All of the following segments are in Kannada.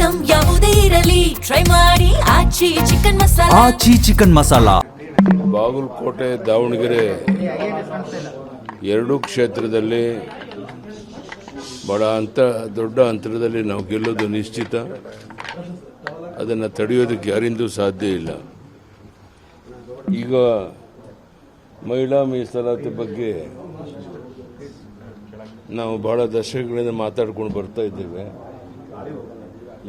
ಐಟಂ ಯಾವುದೇ ಇರಲಿ ಟ್ರೈ ಮಾಡಿ ಆಚಿ ಚಿಕನ್ ಮಸಾಲಾ. ಆಚಿ ಚಿಕನ್ ಮಸಾಲಾ. ಬಾಗಲಕೋಟೆ ದಾವಣಗೆರೆ ಎರಡೂ ಕ್ಷೇತ್ರದಲ್ಲಿ ಬಹಳ ದೊಡ್ಡ ಅಂತರದಲ್ಲಿ ನಾವು ಗೆಲ್ಲೋದು ನಿಶ್ಚಿತ. ಅದನ್ನು ತಡೆಯೋದಕ್ಕೆ ಯಾರಿಂದೂ ಸಾಧ್ಯ ಇಲ್ಲ. ಈಗ ಮಹಿಳಾ ಮೀಸಲಾತಿ ಬಗ್ಗೆ ನಾವು ಬಹಳ ದಶಕಗಳಿಂದ ಮಾತಾಡ್ಕೊಂಡು ಬರ್ತಾ ಇದ್ದೇವೆ.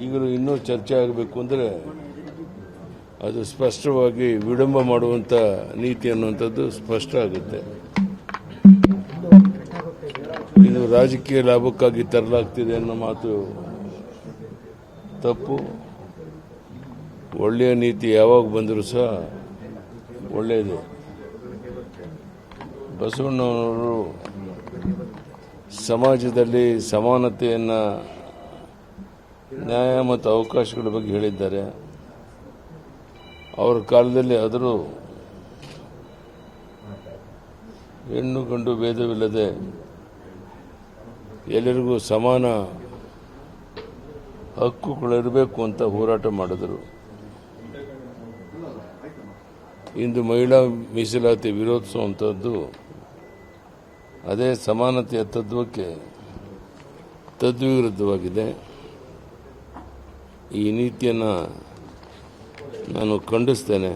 ಈಗಲೂ ಇನ್ನೂ ಚರ್ಚೆ ಆಗಬೇಕು ಅಂದರೆ ಅದು ಸ್ಪಷ್ಟವಾಗಿ ವಿಳಂಬ ಮಾಡುವಂಥ ನೀತಿ ಅನ್ನುವಂಥದ್ದು ಸ್ಪಷ್ಟ ಆಗುತ್ತೆ. ಇದು ರಾಜಕೀಯ ಲಾಭಕ್ಕಾಗಿ ತರಲಾಗ್ತಿದೆ ಅನ್ನೋ ಮಾತು ತಪ್ಪು. ಒಳ್ಳೆಯ ನೀತಿ ಯಾವಾಗ ಬಂದರೂ ಸಹ ಒಳ್ಳೆಯದು. ಬಸವಣ್ಣನವರು ಸಮಾಜದಲ್ಲಿ ಸಮಾನತೆಯನ್ನು, ನ್ಯಾಯ ಮತ್ತು ಅವಕಾಶಗಳ ಬಗ್ಗೆ ಹೇಳಿದ್ದಾರೆ. ಅವರ ಕಾಲದಲ್ಲಿ ಆದರೂ ಹೆಣ್ಣು ಗಂಡು ಭೇದವಿಲ್ಲದೆ ಎಲ್ಲರಿಗೂ ಸಮಾನ ಹಕ್ಕುಗಳಿರಬೇಕು ಅಂತ ಹೋರಾಟ ಮಾಡಿದರು. ಇಂದು ಮಹಿಳಾ ಮೀಸಲಾತಿ ವಿರೋಧಿಸುವಂಥದ್ದು ಅದೇ ಸಮಾನತೆಯ ತತ್ವಕ್ಕೆ ತದ್ವಿರುದ್ಧವಾಗಿದೆ. ಈ ನೀತಿಯನ್ನು ನಾನು ಖಂಡಿಸ್ತೇನೆ.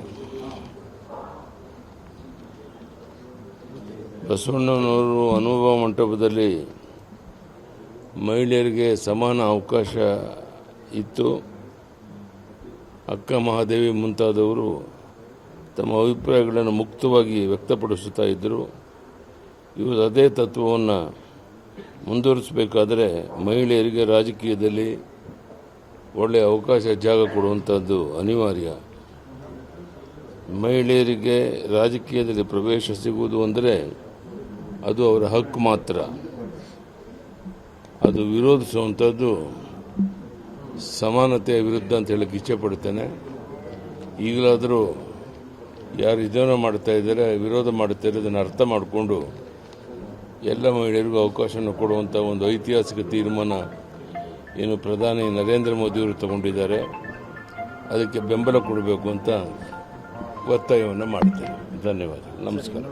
ಬಸವಣ್ಣನವರು ಅನುಭವ ಮಂಟಪದಲ್ಲಿ ಮಹಿಳೆಯರಿಗೆ ಸಮಾನ ಅವಕಾಶ ಇತ್ತು. ಅಕ್ಕ ಮಹಾದೇವಿ ಮುಂತಾದವರು ತಮ್ಮ ಅಭಿಪ್ರಾಯಗಳನ್ನು ಮುಕ್ತವಾಗಿ ವ್ಯಕ್ತಪಡಿಸುತ್ತಾ ಇದ್ದರು. ಇವರು ಅದೇ ತತ್ವವನ್ನು ಮುಂದುವರಿಸಬೇಕಾದರೆ ಮಹಿಳೆಯರಿಗೆ ರಾಜಕೀಯದಲ್ಲಿ ಒಳ್ಳೆಯ ಅವಕಾಶ, ಜಾಗ ಕೊಡುವಂಥದ್ದು ಅನಿವಾರ್ಯ. ಮಹಿಳೆಯರಿಗೆ ರಾಜಕೀಯದಲ್ಲಿ ಪ್ರವೇಶ ಸಿಗುವುದು ಅಂದರೆ ಅದು ಅವರ ಹಕ್ಕು ಮಾತ್ರ. ಅದು ವಿರೋಧಿಸುವಂಥದ್ದು ಸಮಾನತೆಯ ವಿರುದ್ಧ ಅಂತ ಹೇಳಕ್ಕೆ ಇಚ್ಛೆಪಡ್ತೇನೆ. ಈಗಲಾದರೂ ಯಾರು ಇದನ್ನು ಮಾಡ್ತಾ ಇದ್ದಾರೆ, ವಿರೋಧ ಮಾಡ್ತಾರೆ, ಅದನ್ನು ಅರ್ಥ ಮಾಡಿಕೊಂಡು ಎಲ್ಲ ಮಹಿಳೆಯರಿಗೂ ಅವಕಾಶವನ್ನು ಕೊಡುವಂಥ ಒಂದು ಐತಿಹಾಸಿಕ ತೀರ್ಮಾನ ಏನು ಪ್ರಧಾನಿ ನರೇಂದ್ರ ಮೋದಿಯವರು ತಗೊಂಡಿದ್ದಾರೆ, ಅದಕ್ಕೆ ಬೆಂಬಲ ಕೊಡಬೇಕು ಅಂತ ಒತ್ತಾಯವನ್ನು ಮಾಡ್ತೇನೆ. ಧನ್ಯವಾದ. ನಮಸ್ಕಾರ.